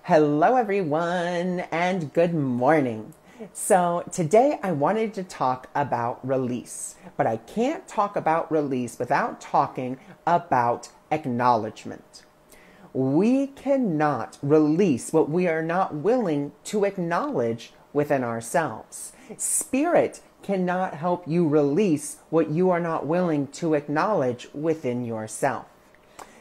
Hello everyone and good morning. So today I wanted to talk about release, but I can't talk about release without talking about acknowledgement. We cannot release what we are not willing to acknowledge within ourselves. Spirit cannot help you release what you are not willing to acknowledge within yourself.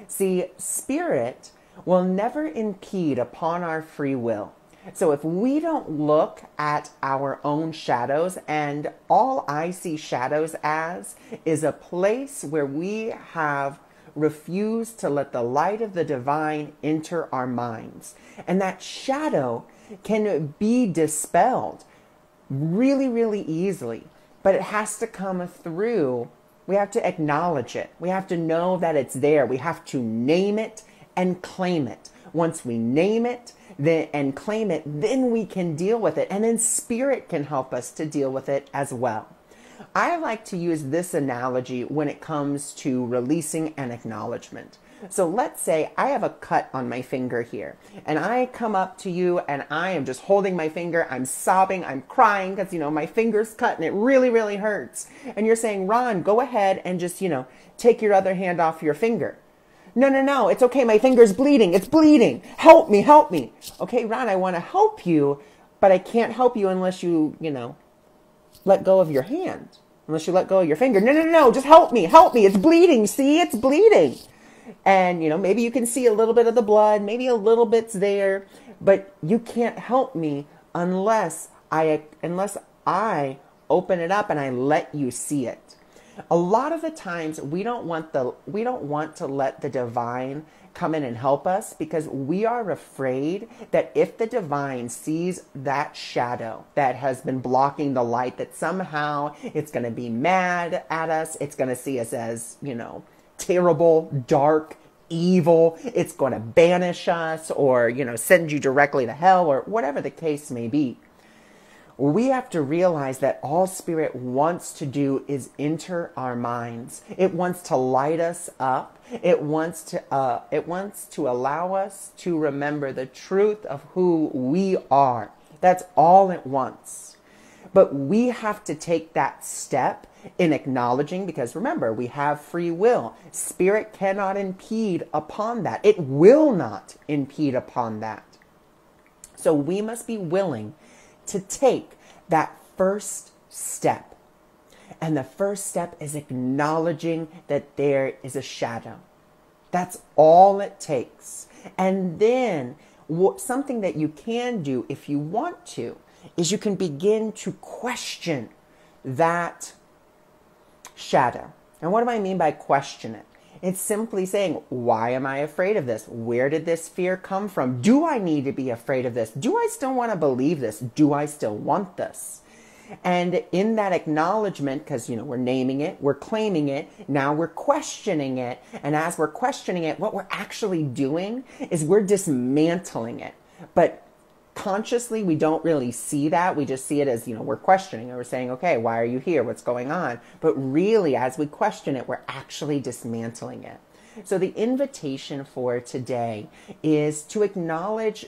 See, spirit will never impede upon our free will. So if we don't look at our own shadows, and all I see shadows as is a place where we have refused to let the light of the divine enter our minds. And that shadow can be dispelled really, really easily, but it has to come through. We have to acknowledge it. We have to know that it's there. We have to name it and claim it. Once we name it and claim it, then we can deal with it. And then spirit can help us to deal with it as well. I like to use this analogy when it comes to releasing an acknowledgement. So let's say I have a cut on my finger here, and I come up to you and I am just holding my finger. I'm sobbing, I'm crying because, my finger's cut and it really, really hurts. And you're saying, Ron, go ahead and just, take your other hand off your finger. No, it's okay. My finger's bleeding. It's bleeding. Help me, help me. Okay, Ron, I want to help you, but I can't help you unless you, let go of your hand. Unless you let go of your finger. No, just help me. It's bleeding. See, it's bleeding. And, maybe you can see a little bit of the blood. Maybe a little bit's there. But you can't help me unless I open it up and I let you see it. A lot of the times we don't want to let the divine come in and help us because we are afraid that if the divine sees that shadow that has been blocking the light, that somehow it's going to be mad at us. It's going to see us as, terrible, dark, evil. It's going to banish us or, send you directly to hell or whatever the case may be. We have to realize that all spirit wants to do is enter our minds. It wants to light us up. It wants to allow us to remember the truth of who we are. That's all it wants. But we have to take that step in acknowledging, because remember, we have free will. Spirit cannot impede upon that. It will not impede upon that. So we must be willing to take that first step. And the first step is acknowledging that there is a shadow. That's all it takes. And then something that you can do if you want to is you can begin to question that shadow. And what do I mean by question it? It's simply saying, why am I afraid of this? Where did this fear come from? Do I need to be afraid of this? Do I still want to believe this? Do I still want this? And in that acknowledgement, because, we're naming it, we're claiming it, now we're questioning it. And as we're questioning it, what we're actually doing is we're dismantling it. But consciously, we don't really see that. We just see it as, we're questioning it. We're saying, okay, why are you here? What's going on? But really, as we question it, we're actually dismantling it. So the invitation for today is to acknowledge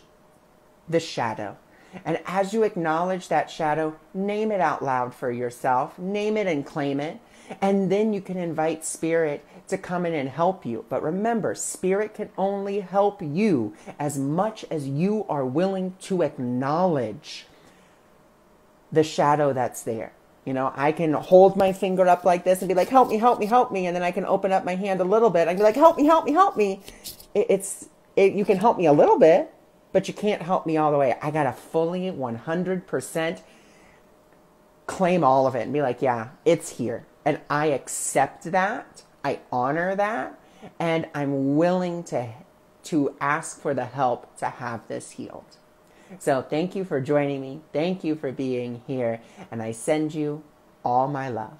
the shadow. And as you acknowledge that shadow, name it out loud for yourself. Name it and claim it. And then you can invite spirit to come in and help you. But remember, spirit can only help you as much as you are willing to acknowledge the shadow that's there. I can hold my finger up like this and be like, help me, help me, help me. And then I can open up my hand a little bit. I can be like, help me, help me, help me. You can help me a little bit, but you can't help me all the way. I got to fully 100% claim all of it and be like, yeah, it's here. And I accept that, I honor that, and I'm willing to ask for the help to have this healed. So thank you for joining me. Thank you for being here. And I send you all my love.